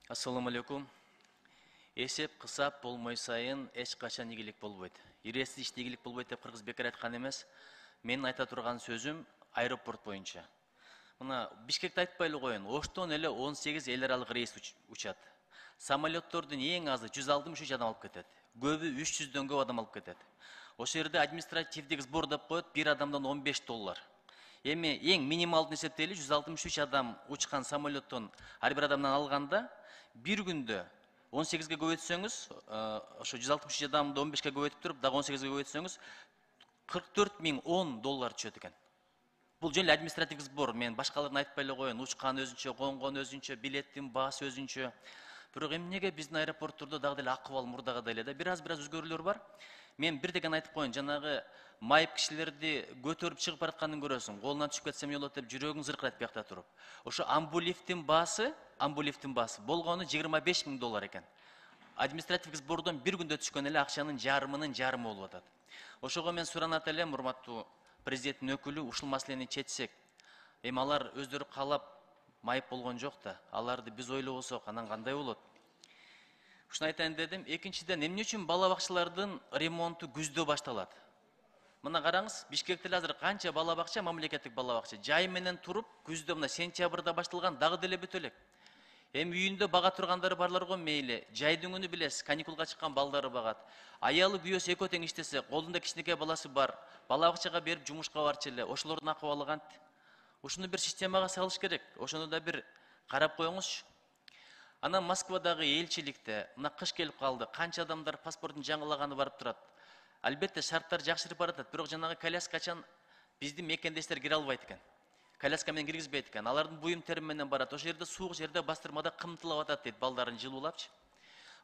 Assalamu алейкум. Эсеп кысап болмой сайын эч качан ийгилик болбойт. Иресиз иште ийгилик болбойт деп кыргыз бекер айткан эмес. Менин айта турган сөзүм аэропорт боюнча. Мына Бишкекти айтпай эле коеюн. Оштон эле 18 эл аралык рейс учат. Самолеттордун эң азы 163 адам алып кетет. Көбү 300дөн көп адам алып кетет. Ошол жерде административдик сбор деп коет, бир адамдан $15. Эми эң минималдын эсептейли 163 адам учкан самолеттон ар бир адамдан алганда bir günde 18'e көбөйтсөңүз, ошо 163 адамды 15'e көбөйтүп туруп, дагы 18'e көбөйтсөңүз, $44.010 түшөт экен. Бул жөн эле административдик сбор. Мен башкаларын айтпай эле коеюн. Учкан өзүнчө, конгон өзүнчө, билеттин баасы өзүнчө. Бирок эмнеге биздин аэропорттордо дагы деле акыбал мурдагыдай эле да бир аз өзгөрүүлөр бар. Мен бир деген айтып коеюн, жанагы майып кишилерди көтөрүп чыгып баратканын көрөсүң. Колунан түшүп кетсем болот деп жүрөгүң зыркырайт биякта туруп. Ошо амбулифтин баасы болгону $25.000 экен. Административдик сбордон бир күндө түшкөн эле акчанын жарымы болуп атат. Ошого мен суранат элем, урматтуу президенттин өкүлү, ушул маселени чечсек. Эми алар өздөрү каалап майып болгон жок да. Аларды биз ойлобосок, анан кандай болот? Ушуну айтайын дедим. Экинчиден, эмне үчүн бала бакчалардын ремонту күздө башталат? Мына караңыз, Бишкекте азыр канча бала бакча, мамлекеттик бала бакча жай менен туруп, күздө мына сентябрда башталган дагы деле бүтө элек. Эми үйүндө бага тургандары барларго мейли, жайдын күнү билесиз, каникулга чыккан балдары багат. Аялы күйөөсү экөө тең иштесе, колунда кичинекей баласы бар, бала бакчага берип жумушка барчу эле. Ошолордун акыбалы кантип? Ушуну бир системага салыш керек. Ошону да бир карап коюңузчу. Анан Москвадагы элчиликте мына кыш келип калды. Канча адамдар паспортун жаңылаганы барып турат. Албетте шарттар жакшырып баратат, бирок жанагы коляскачан биздин мекендештер кире албайт экен. Коляска менен киргизбейт экен. Алардын буюм терим менен барат. Ошол жерде суук жерде бастырмада кымтылап атат дейт, балдарын жылуулапчы.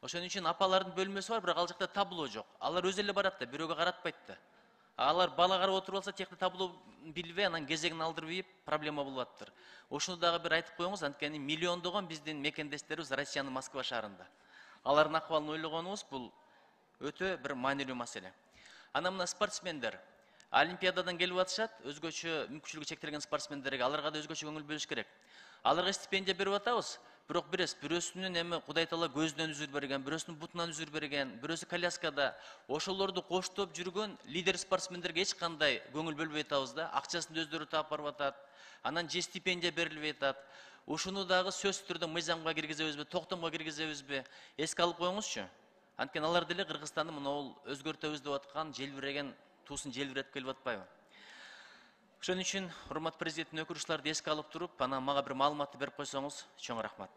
Ошон үчүн апалардын бөлмөсү бар, бирок ал жакта табло жок. Алар өзү эле барат да, бирөөгө каратпайт да. Алар бала карап отуруп алса, тиякта табло билбей, анан кезегин алдырып ийип, проблема болуп атыптыр. Ошону дагы бир айтып коюңуз, анткени миллиондогон биздин мекендештерибиз Россиянын Москва шаарында. Алардын акыбалын ойлогонубуз бул өтө бир маанилүү маселе. Анан мына спортсмендер Олимпиададан келип атышат, өзгөчө мүмкүнчүлүгү чектелген спортсмендерге, аларга да өзгөчө көңүл бөлүш керек. Аларга стипендия берип атабыз, бирок бирөөсүнүн эми Кудай Таала көзүнөн үзүр берген, бирөөсүнүн бутунан үзүр берген, бирөөсү коляскада, ошолорду коштоп жүргөн лидер спортсмендерге эч кандай көңүл бөлбөй атабыз да, акчасын өздөрү таап барып атат. Анан же стипендия берилбей атат. Ушуну дагы сөзсүз түрдө мыйзамга киргизебизби, токтомго киргизебизби, эске алып коюңузчу. Анткени алар деле Кыргызстанды мына өзгөртөбүз деп аткан желбиреген туusun желбиретип келип атпайбы? Ошон үчүн урматтуу президенттин өкүлү ушуларды эске алып туруп, анан мага бир маалыматты берип койсоңуз чоң рахмат.